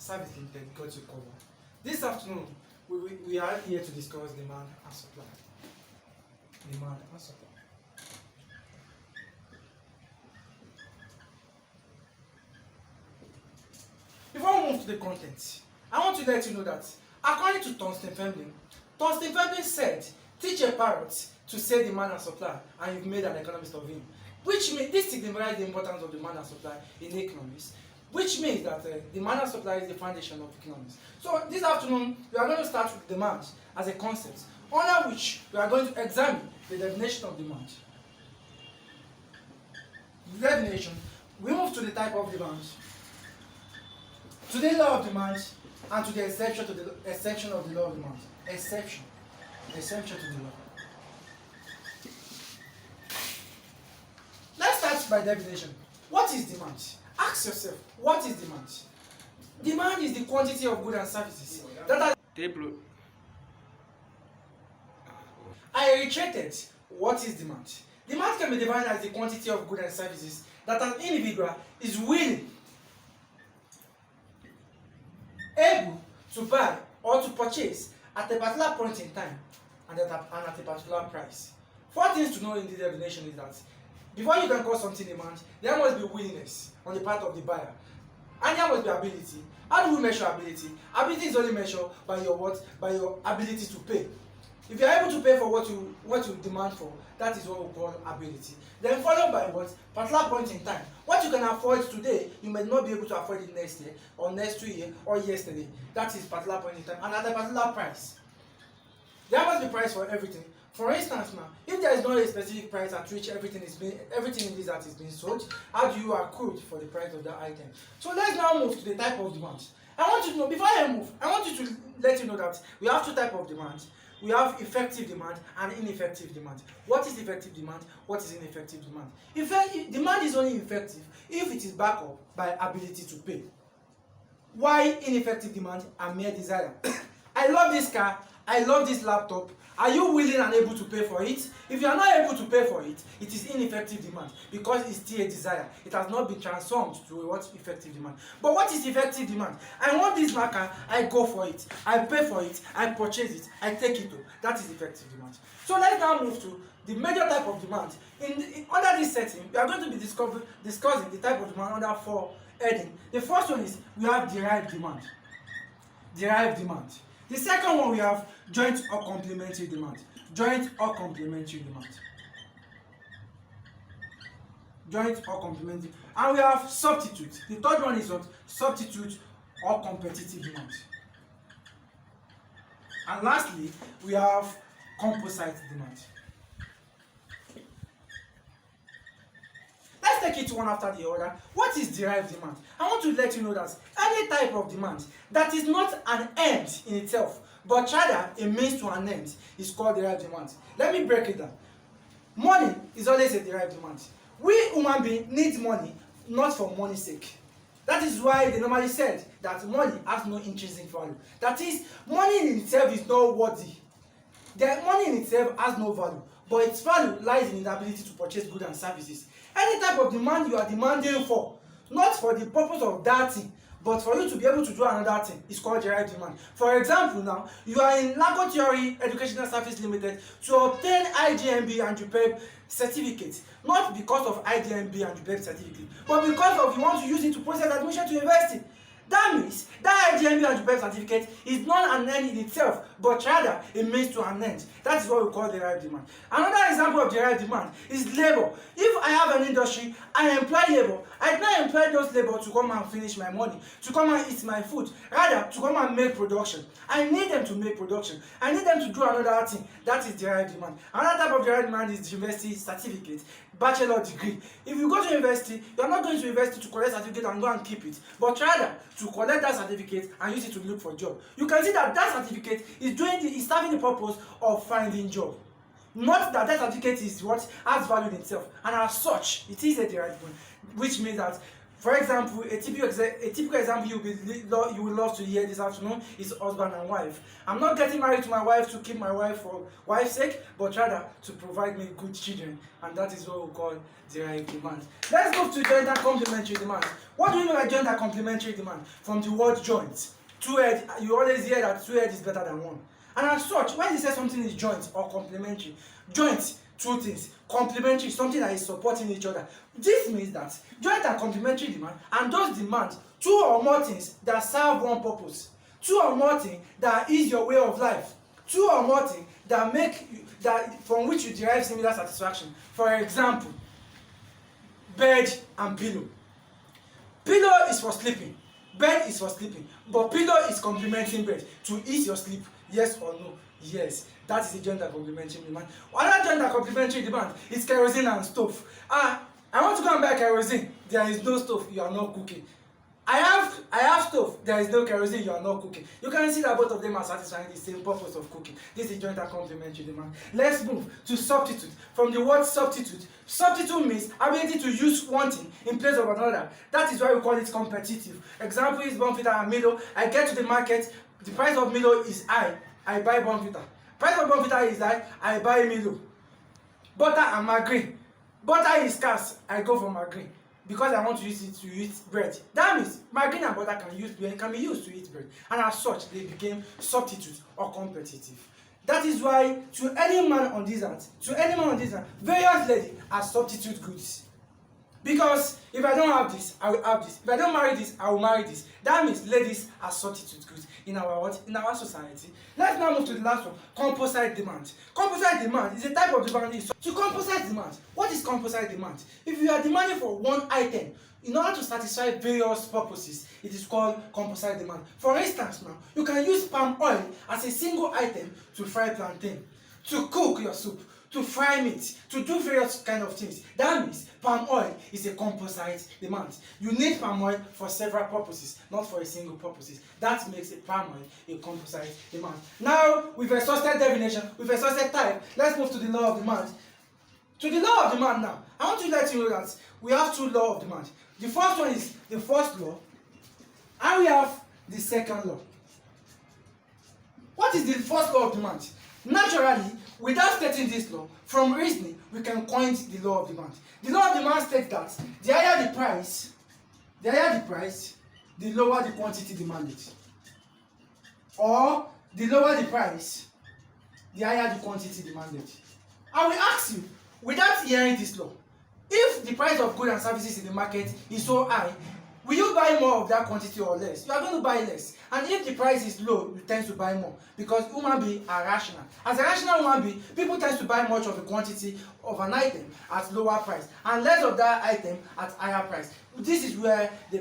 Service Limited got you covered. This afternoon, we are here to discuss demand and supply. Demand and supply. Before we move to the content, I want to let you know that according to Thorsten Veblen said, teach a parrot to say demand and supply, and you've made an economist of him. Which means this signifies the importance of demand and supply in economics, which means that demand and supply is the foundation of economics. So this afternoon, we are going to start with demand as a concept, under which we are going to examine the definition of demand. The definition, we move to the type of demand, to the law of demand, and to the exception of the law of demand. Exception to the law. Let's start by definition. What is demand? Ask yourself, what is demand? Demand is the quantity of goods and services that are... I reiterated, what is demand? Demand can be defined as the quantity of goods and services that an individual is willing, able to buy or to purchase at a particular point in time and at a particular price. 4 things to know in this definition is that before you can call something demand, there must be willingness on the part of the buyer, and there must be ability. How do we measure ability? Ability is only measured by your what? By your ability to pay. If you are able to pay for what you demand for, that is what we call ability. Then followed by what? Particular point in time. What you can afford today, you may not be able to afford it next year, or next 2 years, or yesterday. That is particular point in time, and at a particular price. There must be price for everything. For instance, now, if there is not a specific price at which everything in this art is being sold, how do you accrue for the price of that item? So let's now move to the type of demand. I want you to know, before I move, I want you to let you know that we have 2 types of demand. We have effective demand and ineffective demand. What is effective demand? What is ineffective demand? Demand is only effective if it is backed up by ability to pay. Why ineffective demand and mere desire? I love this car, I love this laptop. Are you willing and able to pay for it? If you are not able to pay for it, it is ineffective demand because it's still a desire. It has not been transformed to what effective demand. But what is effective demand? I want this marker, I go for it, I pay for it, I purchase it, I take it home. That is effective demand. So let's now move to the major type of demand. Under this setting, we are going to be discussing the type of demand under 4 headings. The first one is we have derived demand. Derived demand. The second one we have joint or complementary demand. Joint or complementary demand. Joint or complementary. And we have substitute. The third one is what? Substitute or competitive demand. And lastly, we have composite demand. Let's take it one after the other. What is derived demand? I want to let you know that any type of demand that is not an end in itself, but rather a means to an end, is called derived demand. Let me break it down. Money is always a derived demand. We human beings need money, not for money's sake. That is why they normally said that money has no intrinsic value. That is, money in itself is not worthy. The money in itself has no value, but its value lies in the ability to purchase goods and services. Any type of demand you are demanding for, not for the purpose of that thing, but for you to be able to do another thing, is called derived demand. For example, now, you are in Lankotheory Educational Service Limited to obtain IJMB and UPEB certificate, not because of IJMB and UPEB certificate, but because of you want to use it to process admission to university. That means that IJMB and UPEB certificate is not an end in itself, but rather a means to an end. That is what we call derived demand. Another example of derived demand is labor. If I have an industry, I employ labor. I do not employ those labor to come and finish my money, to come and eat my food, rather to come and make production. I need them to make production. I need them to do another thing. That is derived demand. Another type of derived demand is university certificate, bachelor degree. If you go to university, you are not going to university to collect certificate and go and keep it, but rather to collect that certificate and use it to look for a job. You can see that that certificate is serving the purpose of finding job. Not that that certificate is what has value in itself, and as such, it is a derived demand, which means that For example, a typical example you will love to hear this afternoon is husband and wife. I'm not getting married to my wife to keep my wife for wife's sake, but rather to provide me good children, and that is what we call derived demand. Let's move to gender complementary demand. What do you mean by gender complementary demand? From the word joint. Two-head, you always hear that two-head is better than one. And as such, when you say something is joint or complementary, joint, two things, complementary, something that is supporting each other. This means that joint and complementary demand, and those demands two or more things that serve one purpose, two or more things that is your way of life, two or more things that make you, that from which you derive similar satisfaction. For example, bed and pillow. Pillow is for sleeping, bed is for sleeping, but pillow is complementing bed to ease your sleep. Yes or no? Yes. That is the gender complementary demand. Another gender complementary demand is kerosene and stove. I want to go and buy kerosene. There is no stove, you are not cooking. I have stove, there is no kerosene, you are not cooking. You can see that both of them are satisfying the same purpose of cooking. This is gender complementary demand. Let's move to substitute. From the word substitute, substitute means ability to use one thing in place of another. That is why we call it competitive. Example is Bonfita and Milo. I get to the market, the price of Milo is high, I buy Bonfita. Price of Bonfita is high, I buy Milo. Butter and margarine. Butter is scarce, I go for margarine because I want to use it to eat bread. That means margarine and butter can be used to eat bread, and as such they became substitute or competitive. That is why to any man on this earth, various ladies are substitute goods. Because if I don't have this, I will have this. If I don't marry this, I will marry this. That means ladies are substitute goods in our what? In our society. Let's now move to the last one, composite demand. Composite demand is a type of demand. To composite demand, what is composite demand? If you are demanding for one item in order to satisfy various purposes, it is called composite demand. For instance, now you can use palm oil as a single item to fry plantain, to cook your soup, to fry meat, to do various kind of things. That means palm oil is a composite demand. You need palm oil for several purposes, not for a single purpose. That makes a palm oil a composite demand. Now, we've exhausted definition, we've exhausted type. Let's move to the law of demand. To the law of demand now, I want to let you know that we have two laws of demand. The first one is the first law, and we have the second law. What is the first law of demand? Naturally, without stating this law, from reasoning, we can coin the law of demand. The law of demand states that the higher the price, the lower the quantity demanded. Or the lower the price, the higher the quantity demanded. I will ask you, without hearing this law, if the price of goods and services in the market is so high, will you buy more of that quantity or less? You are going to buy less. And if the price is low, you tend to buy more because human beings are rational. As a rational human being, people tend to buy much of the quantity of an item at lower price and less of that item at higher price. This is where the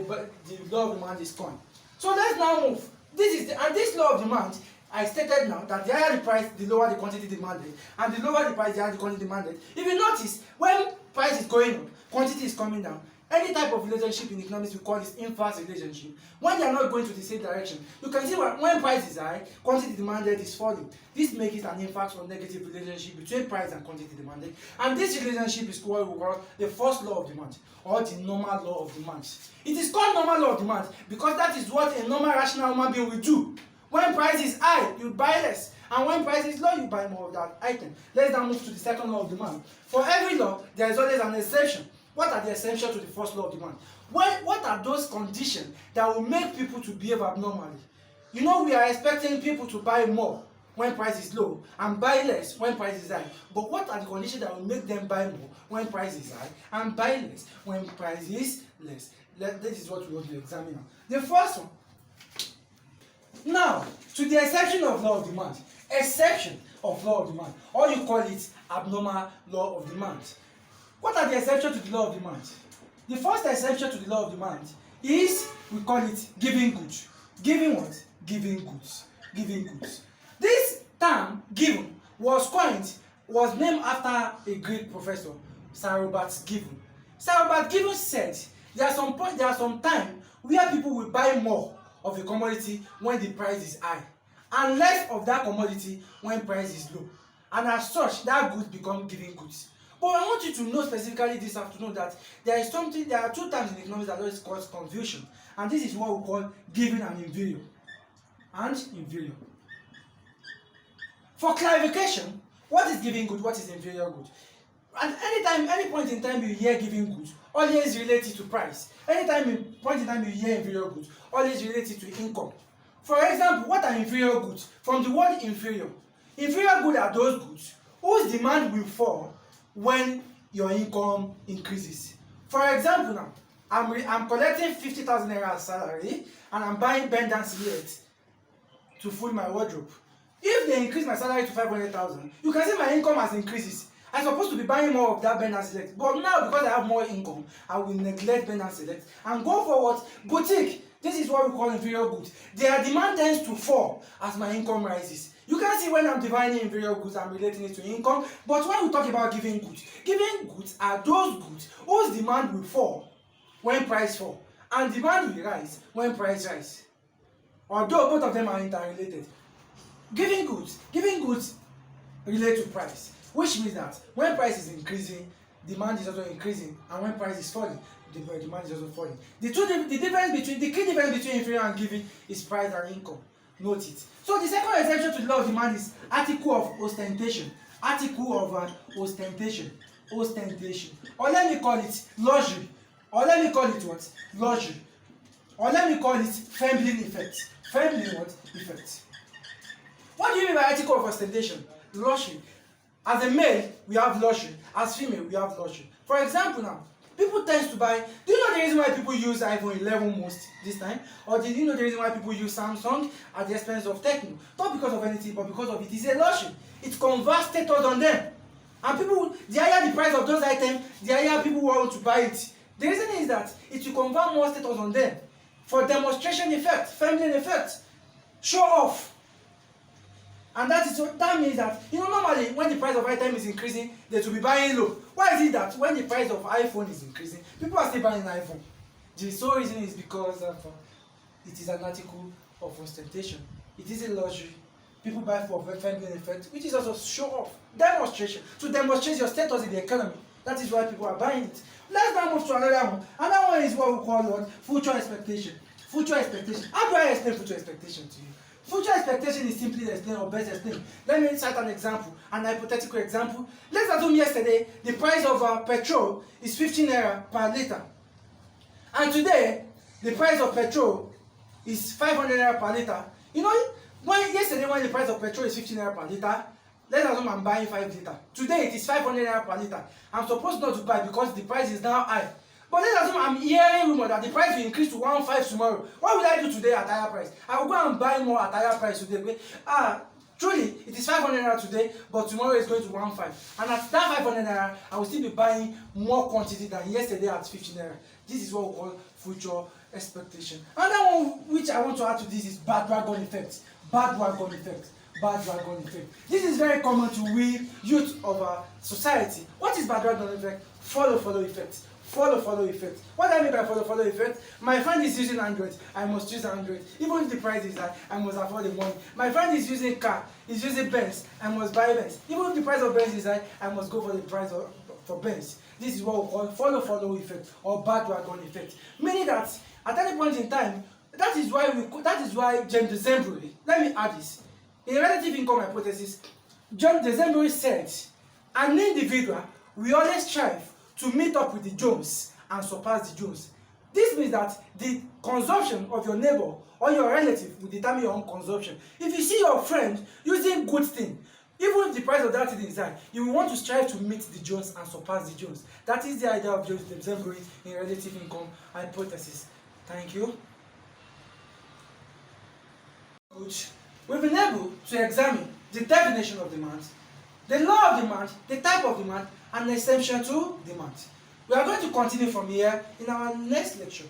law of demand is coined. So let's now move. This law of demand, I stated now that the higher the price, the lower the quantity demanded, and the lower the price, the higher the quantity demanded. If you notice, when price is going up, quantity is coming down. Any type of relationship in economics, we call this inverse relationship. When they are not going to the same direction, you can see when price is high, quantity demanded is falling. This makes it an inverse or negative relationship between price and quantity demanded. And this relationship is what we call the first law of demand, or the normal law of demand. It is called normal law of demand because that is what a normal rational human being will do. When price is high, you buy less. And when price is low, you buy more of that item. Let's now move to the second law of demand. For every law, there is always an exception. What are the exceptions to the first law of demand? What are those conditions that will make people to behave abnormally? You know, we are expecting people to buy more when price is low and buy less when price is high. But what are the conditions that will make them buy more when price is high and buy less when price is less? This is what we want to examine now. The first one. Now, to the exception of law of demand. Exception of law of demand. Or you call it abnormal law of demand. What are the exceptions to the law of demand? The first exception to the law of demand is, we call it giving goods. Giving what? Giving goods. Giving goods. This term, given, was named after a great professor, Sir Robert Given. Sir Robert Given said there are some time where people will buy more of a commodity when the price is high, and less of that commodity when price is low. And as such, that goods become giving goods. But I want you to know specifically this afternoon that there are two terms in economics that always cause confusion, and this is what we call given and inferior. For clarification, what is giving good, what is inferior good? And any point in time you hear giving goods, always relate it to price. Point in time you hear inferior goods, always relate it to income. For example, what are inferior goods? From the word inferior goods are those goods whose demand will fall when your income increases. For example now, I'm collecting 50,000 naira as salary and I'm buying bend and select to fill my wardrobe. If they increase my salary to 500,000, you can see my income has increases. I'm supposed to be buying more of that bend and select, but now because I have more income, I will neglect bend and select and go for what? Boutique. This is what we call inferior goods. Their demand tends to fall as my income rises. You can see when I'm dividing inferior goods, I'm relating it to income, but when we talk about giving goods are those goods whose demand will fall when price fall, and demand will rise when price rise. Although both of them are interrelated. Giving goods relate to price, which means that when price is increasing, demand is also increasing, and when price is falling, the demand is also falling. The key difference between inferior and giving is price and income. Note it. So the second exception to the law of demand is article of ostentation. Ostentation. Or let me call it luxury. Or let me call it what? Luxury. Or let me call it feminine effect. Feminine what? Effect. What do you mean by article of ostentation? Luxury. As a male, we have luxury. As female, we have luxury. For example now, people tend to buy. Do you know the reason why people use iPhone 11 most this time? Or did you know the reason why people use Samsung at the expense of Techno? Not because of anything, but because of it is a luxury. It converts status on them. And people, the higher the price of those items, the higher people want to buy it. The reason is that it will convert more status on them. For demonstration effect, feminine effect, show off. And that means that, normally when the price of item is increasing, they will be buying low. Why is it that when the price of iPhone is increasing, people are still buying iPhone? The sole reason is because it is an article of ostentation. It is a luxury. People buy for feminine effect, which is also show off, demonstration, to demonstrate your status in the economy. That is why people are buying it. Let's now move to another one. Another one is what we call what? Future expectation. Future expectation. How do I explain future expectation to you? Future expectation is simply explained or best explained. Let me cite an example, an hypothetical example. Let's assume yesterday the price of petrol is 15 naira per litre. And today, the price of petrol is 500 naira per litre. Yesterday when the price of petrol is 15 naira per litre, let's assume I'm buying 5 litre. Today it is 500 naira per litre. I'm supposed not to buy because the price is now high. But let's assume I'm hearing rumor that the price will increase to 1.5 tomorrow. What will I do today at higher price? I will go and buy more at higher price today. Truly, it is 500 naira today, but tomorrow is going to 1.5. And at that 500 naira, I will still be buying more quantity than yesterday at 15 naira. This is what we call future expectation. Another one which I want to add to this is bad dragon effect. Bad dragon effect. This is very common to we youth of our society. What is bad dragon effect? Follow effect. Follow effect. What do I mean by follow effect? My friend is using Android, I must use Android. Even if the price is high, I must afford the money. My friend is using car, is using Benz, I must buy Benz. Even if the price of Benz is high, I must go for the price for Benz. This is what we call follow effect or bad dragon effect. Meaning that at any point in time, that is why James Desembury, let me add this. In relative income hypothesis, James Desembury said, an individual will always strive to meet up with the Jones and surpass the Jones. This means that the consumption of your neighbor or your relative will determine your own consumption. If you see your friend using good thing, even if the price of that thing is high, you will want to strive to meet the Jones and surpass the Jones. That is the idea of James Desembury in relative income hypothesis. Thank you. Good. We've been able to examine the definition of demand, the law of demand, the type of demand, and the exception to demand. We are going to continue from here in our next lecture.